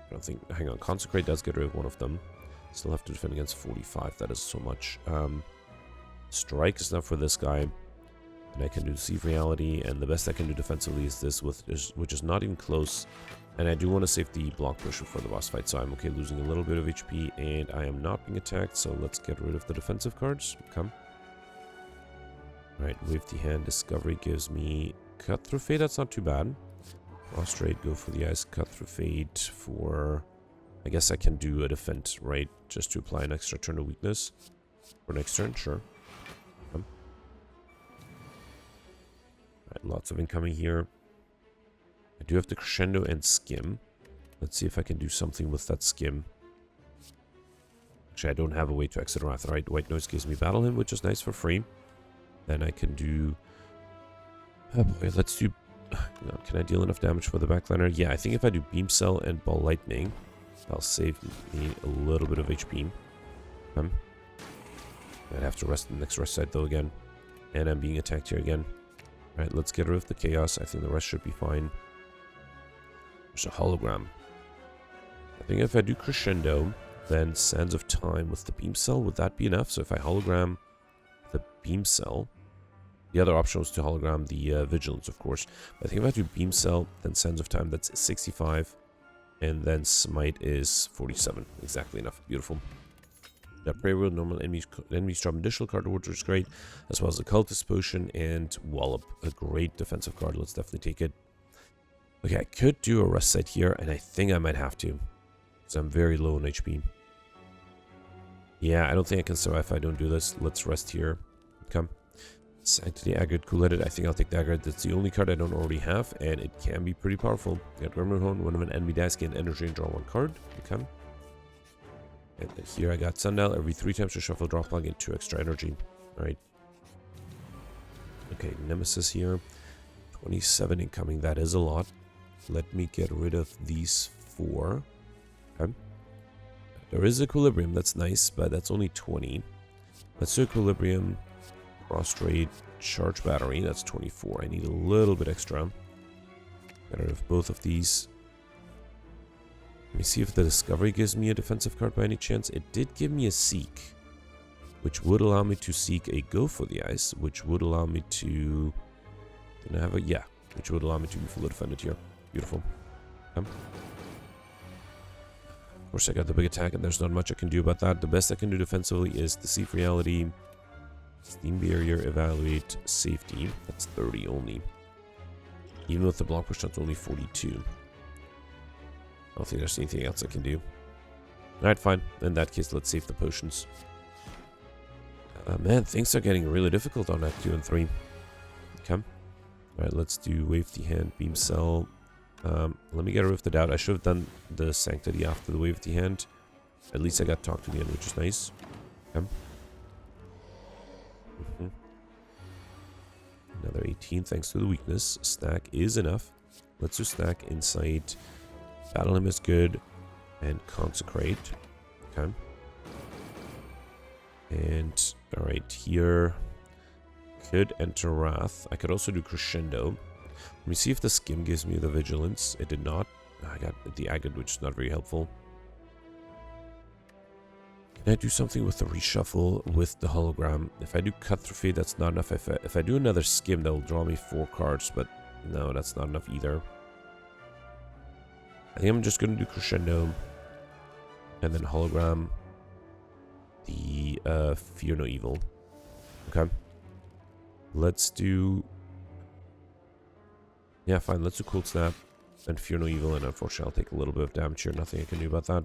I don't think... Hang on, Consecrate does get rid of one of them. Still have to defend against 45, that is so much. Strike is enough for this guy. And I can do Deceive Reality, and the best I can do defensively is this, which is not even close. And I do want to save the block push for the boss fight, so I'm okay losing a little bit of HP, and I am not being attacked, so let's get rid of the defensive cards. Come. Alright, Wave the Hand. Discovery gives me Cut Through Fate, that's not too bad. Prostrate, go for the Ice, Cut Through Fate for... I guess I can do a Defend, right? Just to apply an extra turn of weakness. For next turn, sure. Come. Alright, lots of incoming here. I do have the Crescendo and Skim. Let's see if I can do something with that Skim. Actually, I don't have a way to exit Wrath, right? White Noise gives me Battle Hymn, which is nice for free. Then I can do... Oh boy, let's do... Can I deal enough damage for the backliner? Yeah, I think if I do Beam Cell and Ball Lightning, that'll save me a little bit of HP. I'd have to rest in the next rest side though again. And I'm being attacked here again. Alright, let's get rid of the Chaos. I think the rest should be fine. There's a Hologram. I think if I do Crescendo, then Sands of Time with the Beam Cell, would that be enough? So if I hologram the Beam Cell, the other option was to hologram the Vigilance, of course. But I think if I do Beam Cell, then Sands of Time, that's 65. And then Smite is 47. Exactly enough. Beautiful. Yeah, Prayer Wheel, normal enemies drop additional card rewards, which is great. As well as the Cultist Potion and Wallop. A great defensive card. Let's definitely take it. Okay, I could do a rest site here, and I think I might have to. Because I'm very low on HP. Yeah, I don't think I can survive if I don't do this. Let's rest here. Come. Sanctity, Aggregate, Cool-Headed. I think I'll take the Aggregate. That's the only card I don't already have, and it can be pretty powerful. Get Remnant Horn. When an enemy dies, gain energy and draw one card. Okay. And here I got Sundial. Every 3 times to shuffle, draw plug, and 2 extra energy. Alright. Okay, Nemesis here. 27 incoming. That is a lot. Let me get rid of these 4. Okay. There is Equilibrium. That's nice, but that's only 20. Let's do Equilibrium. Prostrate, Charge Battery. That's 24. I need a little bit extra. Get rid of both of these. Let me see if the Discovery gives me a defensive card by any chance. It did give me a Seek, which would allow me to seek a Go for the Ice, which would allow me to... Did I have a... Yeah, which would allow me to be fully defended here. Beautiful. Okay. Of course, I got the big attack, and there's not much I can do about that. The best I can do defensively is Deceive Reality, Steam Barrier, Evaluate, Safety. That's 30 only. Even with the block push, that's only 42. I don't think there's anything else I can do. Alright, fine. In that case, let's save the potions. Man, things are getting really difficult on Act 2 and 3. Okay. Alright, let's do Wave the Hand, Beam Cell. Let me get rid of the Doubt. I should have done the Sanctity after the Wave the Hand. At least I got talked to the end, which is nice. Okay. Another 18 thanks to the weakness. Stack is enough. Let's do stack insight. Battle him is good. And consecrate. Okay. And alright, here could enter Wrath. I could also do Crescendo. Let me see if the skim gives me the vigilance. It did not. I got the agate, which is not very helpful. Can I do something with the reshuffle with the hologram? If I do cut through fate, that's not enough. If I do another skim, that will draw me 4 cards, but no, that's not enough either. I think I'm just going to do Crescendo and then hologram the Fear No Evil. Okay. Let's do... Yeah, fine. Let's do Cold Snap and Fear No Evil, and unfortunately I'll take a little bit of damage here. Nothing I can do about that.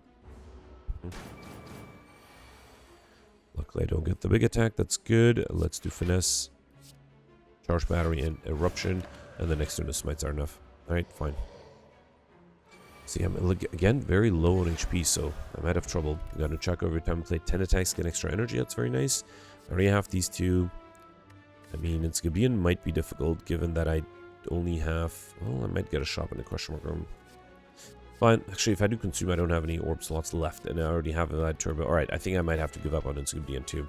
Luckily I don't get the big attack. That's good. Let's do Finesse, Charge Battery, and Eruption, and the next turn the Smites are enough. Alright, fine. See, I'm again very low on HP, so I might have trouble. I'm gonna check every time I play 10 attacks, get extra energy. That's very nice. I already have these two. I mean, in Skabian might be difficult given that I only have... Well, I might get a shop in the question mark room. Fine. Actually, if I do consume, I don't have any orb slots left, and I already have a turbo. Alright, I think I might have to give up on Skabian too.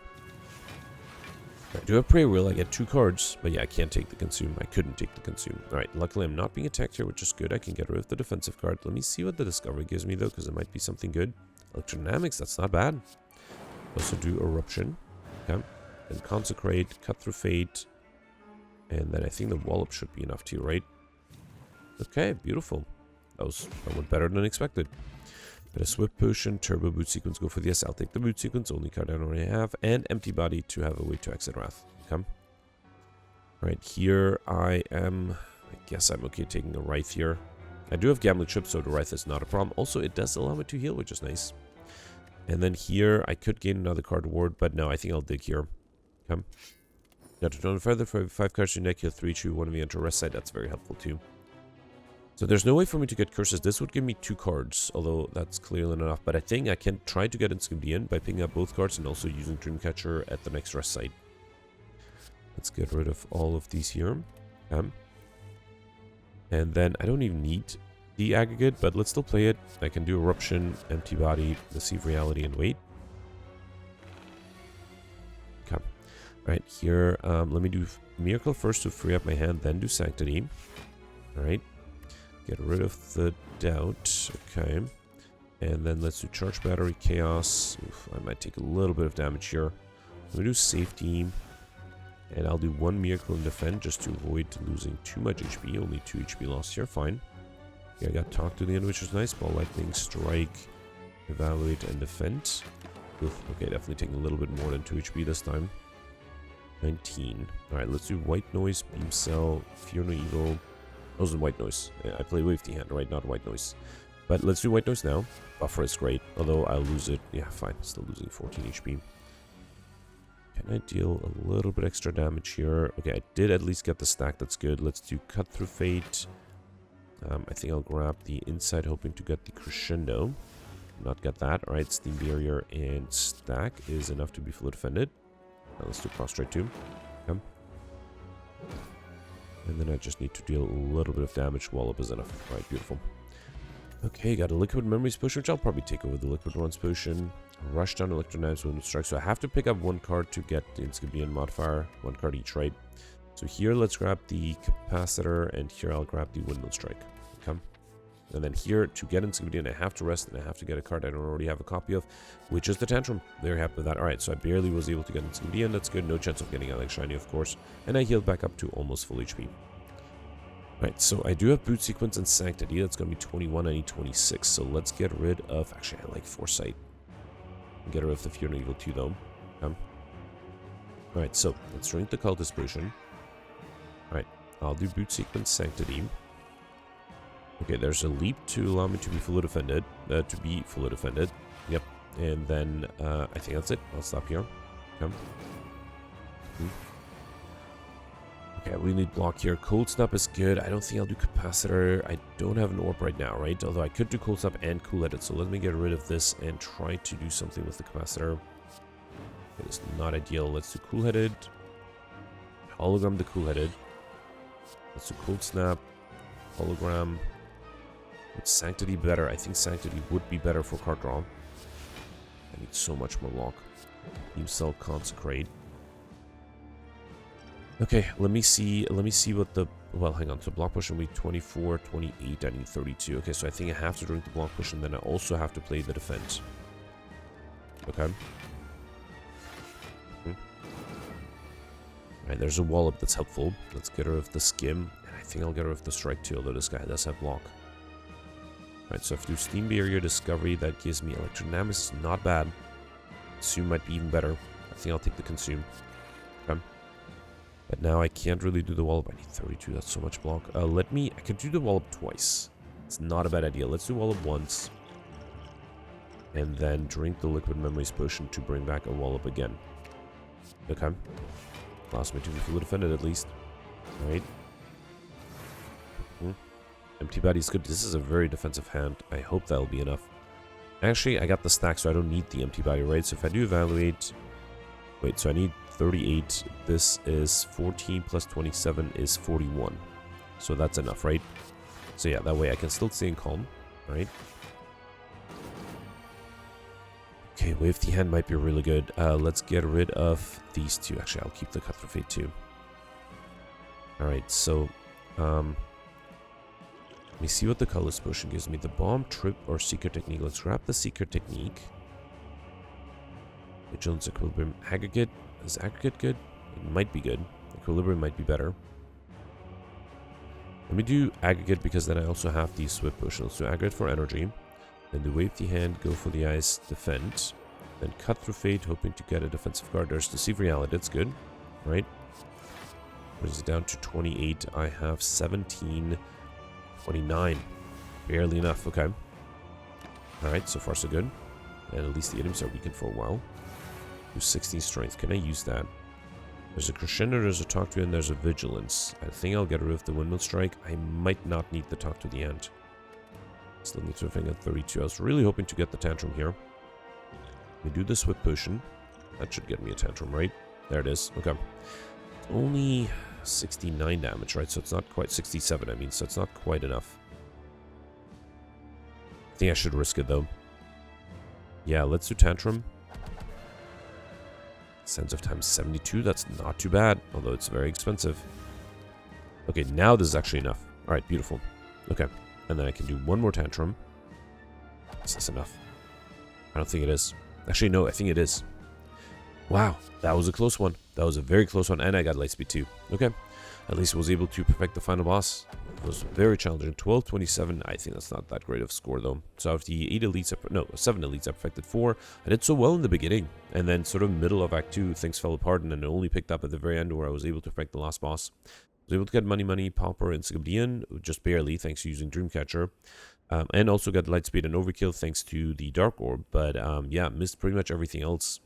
I do have Pray Wheel. I get 2 cards, but yeah, I can't take the consume. I couldn't take the consume. Alright, luckily I'm not being attacked here, which is good. I can get rid of the defensive card. Let me see what the discovery gives me, though, because it might be something good. Electrodynamics, that's not bad. Also do Eruption. Okay. Then Consecrate, Cut Through Fate, and then I think the Wallop should be enough too, right? Okay, beautiful. That went better than expected. Got a Swift Potion, Turbo Boot Sequence, go for the S. I'll take the Boot Sequence, only card I don't already have, and Empty Body to have a way to exit Wrath. Okay. Right here, I guess I'm okay taking a Wraith here. I do have Gambling Chip, so the Wraith is not a problem. Also, it does allow me to heal, which is nice. And then here, I could gain another card ward, but no, I think I'll dig here. Okay. Now to turn further, for 5 cards to deck, heal 3, choose one of the enter rest side. That's very helpful too. So there's no way for me to get curses. This would give me 2 cards, although that's clearly not enough. But I think I can try to get Inscription by picking up both cards and also using Dreamcatcher at the next rest site. Let's get rid of all of these here. And then I don't even need the aggregate, but let's still play it. I can do Eruption, Empty Body, Deceive Reality, and wait. Okay. Alright, here, let me do Miracle first to free up my hand, then do Sanctity. Alright. Get rid of the Doubt. Okay. And then let's do Charge Battery, Chaos. Oof, I might take a little bit of damage here. Let me do Safety. And I'll do 1 Miracle and Defend just to avoid losing too much HP. Only 2 HP lost here. Fine. Yeah, I got Talk to the end, which is nice. Ball Lightning, Strike, Evaluate, and Defend. Oof, okay, definitely taking a little bit more than 2 HP this time. 19. Alright, let's do White Noise, Beam Cell, Fear No Evil. Those are White Noise. I play with the hand, right? Not White Noise. But let's do White Noise now. Buffer is great, although I'll lose it. Yeah, fine. Still losing 14 HP. Can I deal a little bit extra damage here? Okay, I did at least get the stack. That's good. Let's do Cut Through Fate. I think I'll grab the Inside, hoping to get the Crescendo. Not get that. Alright, Steam Barrier and Stack is enough to be fully defended. Now let's do Prostrate too. Okay. And then I just need to deal a little bit of damage. Wallop is enough. Alright, beautiful. Okay, got a Liquid Memories Potion, which I'll probably take over the Liquid Runs Potion. Rush down Electro-Knives, Wind Strike. So I have to pick up 1 card to get the Inscription modifier. 1 card each, right? So here, let's grab the Capacitor, and here I'll grab the Windmill Strike. Okay. And then here, to get Inscription, I have to rest, and I have to get a card I don't already have a copy of, which is the Tantrum. Very happy with that. Alright, so I barely was able to get Inscription. That's good. No chance of getting Alex Shiny, of course. And I healed back up to almost full HP. Right, so I do have Boot Sequence and Sanctity. That's going to be 21. I need 26. So let's get rid of... Actually, I like Foresight. Get rid of the Fear No Evil too, though. Okay. Alright, so let's drink the Cultist Potion. Alright, I'll do Boot Sequence, Sanctity. Okay, there's a Leap to allow me to be fully defended. Yep. And then I think that's it. I'll stop here. Okay. Okay, we need block here. Cold Snap is good. I don't think I'll do Capacitor. I don't have an Orb right now, right? Although I could do Cold Snap and Cool-Headed. So let me get rid of this and try to do something with the Capacitor. It is not ideal. Let's do Cool-Headed. Hologram the Cool-Headed. Let's do Cold Snap. Hologram. Would Sanctity better? I think Sanctity would be better for card draw. I need so much more block. Beam Cell, Consecrate. Okay, let me see what the... Well, hang on. So block push will be 24, 28. I need 32. Okay, so I think I have to drink the block push, and then I also have to play the defense. Okay. Alright, there's a Wallop that's helpful. Let's get rid of the Skim. And I think I'll get rid of the Strike too, although this guy does have block. Alright, so if I do Steam Barrier Discovery, that gives me Electrodynamics. Not bad. Consume might be even better. I think I'll take the Consume. Okay. But now I can't really do the Wallop. I need 32. That's so much block. I could do the Wallop twice. It's not a bad idea. Let's do Wallop once. And then drink the Liquid Memories Potion to bring back a Wallop again. Okay. Allows me to be fully defended at least. Alright. Empty Body is good. This is a very defensive hand. I hope that'll be enough. Actually, I got the stack, so I don't need the Empty Body, right? So if I do evaluate... Wait, so I need 38. This is 14 plus 27 is 41. So that's enough, right? So yeah, that way I can still stay in calm, right? Okay, Wave the Hand might be really good. Let's get rid of these two. Actually, I'll keep the Cut Through Fate too. Alright, so... let me see what the Colorless Potion gives me. The Bomb, Trip, or Secret Technique. Let's grab the Secret Technique. Vigilance, Equilibrium, Aggregate. Is Aggregate good? It might be good. Equilibrium might be better. Let me do Aggregate because then I also have these Swift Potions. So Aggregate for energy. Then the Wave the Hand, go for the Ice, defend. Then Cut Through Fate, hoping to get a defensive card. There's Deceive Reality, that's good. Right? Brings it down to 28. I have 17, 29. Barely enough, okay. Alright, so far so good. And at least the items are weakened for a while. Do 16 strength. Can I use that? There's a Crescendo, there's a Talk to, and there's a Vigilance. I think I'll get rid of the Windmill Strike. I might not need the Talk to the End. Still need to think at 32. I was really hoping to get the Tantrum here. We do the Swift Potion. That should get me a Tantrum, right? There it is. Okay. It's only 69 damage, right? So it's not quite 67, I mean, so it's not quite enough. I think I should risk it, though. Yeah, let's do Tantrum. Sands of Time 72. That's not too bad, although it's very expensive. Okay, now this is actually enough. Alright, beautiful. Okay. And then I can do one more Tantrum. Is this enough? I don't think it is. Actually, no, I think it is. Wow, that was a close one. That was a very close one, and I got Lightspeed too. Okay, at least I was able to perfect the final boss. It was very challenging. 12-27, I think that's not that great of a score though. So out of the 7 elites I perfected 4. I did so well in the beginning, and then sort of middle of Act 2, things fell apart, and then it only picked up at the very end where I was able to perfect the last boss. I was able to get Money, Pauper, and Sigabdian, just barely, thanks to using Dreamcatcher. And also got Lightspeed and Overkill thanks to the Dark Orb, but yeah, missed pretty much everything else.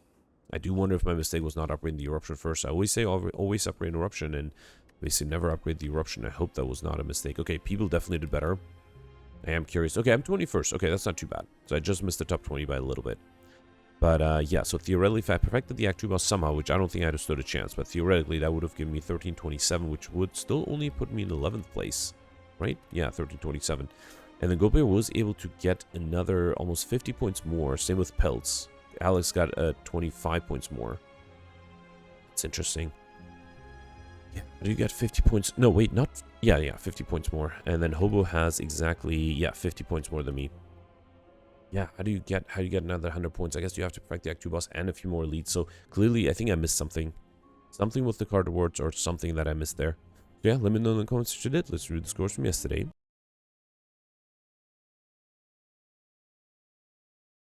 I do wonder if my mistake was not upgrading the Eruption first. I always say always upgrade Eruption, and basically never upgrade the Eruption. I hope that was not a mistake. Okay, people definitely did better. I am curious. Okay, I'm 21st. Okay, that's not too bad. So I just missed the top 20 by a little bit. But yeah, so theoretically, if I perfected the Act 2 boss somehow, which I don't think I had stood a chance, but theoretically that would have given me 1327, which would still only put me in 11th place, right? Yeah, 1327. And then Gobear was able to get another almost 50 points more. Same with Pelts. Alex got 25 points more. It's interesting. Yeah, do you get 50 points? No, wait, not... Yeah, 50 points more. And then Hobo has exactly, yeah, 50 points more than me. Yeah, how do you get another 100 points? I guess you have to perfect the Act 2 boss and a few more elites. So clearly, I think I missed something. Something with the card rewards or something that I missed there. Yeah, let me know in the comments what you did. Let's read the scores from yesterday.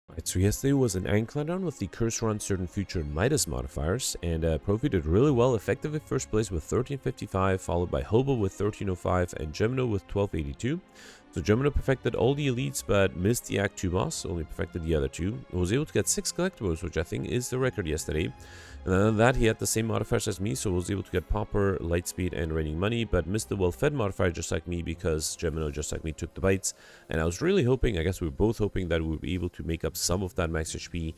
Alright, so yesterday was an Ironclad with the Curse Run Certain Future and Midas modifiers, and Profi did really well, effective at first place with 1355, followed by Hobo with 1305 and Gemino with 1282. So Gemino perfected all the elites, but missed the Act 2 boss, only perfected the other two. Was able to get 6 collectibles, which I think is the record yesterday. And then on that, he had the same modifiers as me, so was able to get Popper, Lightspeed, and Raining Money, but missed the Well-Fed modifier just like me because Gemino, just like me, took the bites. And I was really hoping, I guess we were both hoping that we would be able to make up some of that max HP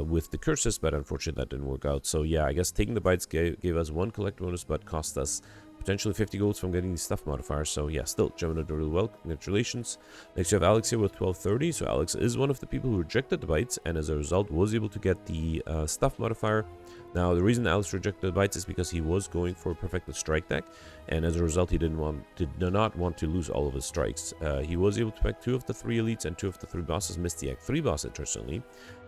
with the curses, but unfortunately that didn't work out. So yeah, I guess taking the bites gave us 1 collect bonus, but cost us potentially 50 golds from getting these stuff modifiers. So yeah, still, Gemino did really well. Congratulations. Next, you have Alex here with 1230. So Alex is one of the people who rejected the bites, and as a result was able to get the stuff modifier. Now, the reason Alex rejected the bites is because he was going for a perfected strike deck, and as a result, he did not want to lose all of his strikes. He was able to pick 2 of the 3 elites and 2 of the 3 bosses, missed the Act 3 boss, interestingly.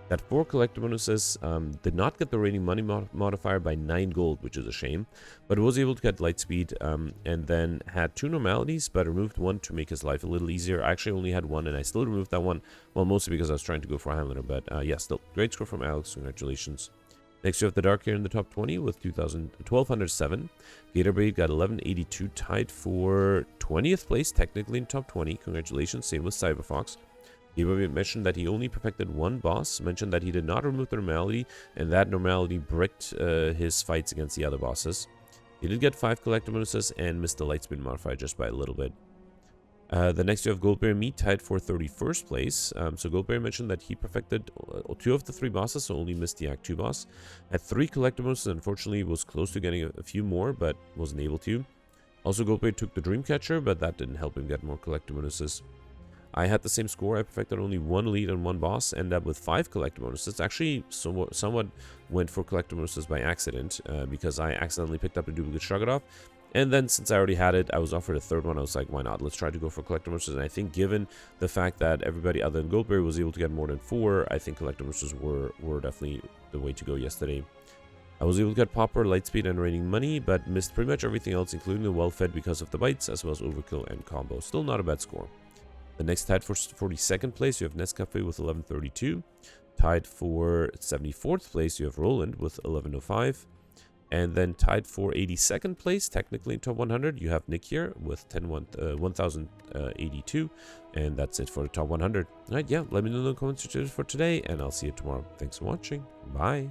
Got 4 collector bonuses, did not get the Raining Money modifier by 9 gold, which is a shame, but was able to get Lightspeed, and then had 2 normalities, but removed 1 to make his life a little easier. I actually only had 1, and I still removed that one, well, mostly because I was trying to go for a Highlander, but yeah, still, great score from Alex, congratulations. Next, you have the Dark here in the top 20 with 1207. Gatorade got 1182, tied for 20th place, technically in top 20. Congratulations, same with Cyberfox. He mentioned that he only perfected 1 boss, mentioned that he did not remove the normality, and that normality bricked his fights against the other bosses. He did get 5 collector bonuses and missed the Lightspeed modifier just by a little bit. The next you have Goldberry Meat tied for 31st place. So Goldberry mentioned that he perfected 2 of the 3 bosses, so only missed the Act 2 boss. Had 3 collector bonuses, unfortunately was close to getting a few more, but wasn't able to. Also, Goldberry took the Dreamcatcher, but that didn't help him get more collector bonuses. I had the same score. I perfected only 1 lead and 1 boss, ended up with 5 collector bonuses. Actually, somewhat went for collector bonuses by accident, because I accidentally picked up a duplicate Shrugodoff. And then since I already had it, I was offered a 3rd one. I was like, why not? Let's try to go for collector bonuses. And I think given the fact that everybody other than Goldberry was able to get more than 4, I think collector bonuses were definitely the way to go yesterday. I was able to get Popper, Lightspeed, and Raining Money, but missed pretty much everything else, including the Well-Fed because of the bites, as well as Overkill and Combo. Still not a bad score. The next tied for 42nd place, you have Nescafe with 1132. Tied for 74th place, you have Roland with 1105. And then tied for 82nd place, technically in top 100, you have Nick here with 1082. And that's it for the top 100. All right, yeah, let me know in the comments for today, and I'll see you tomorrow. Thanks for watching. Bye.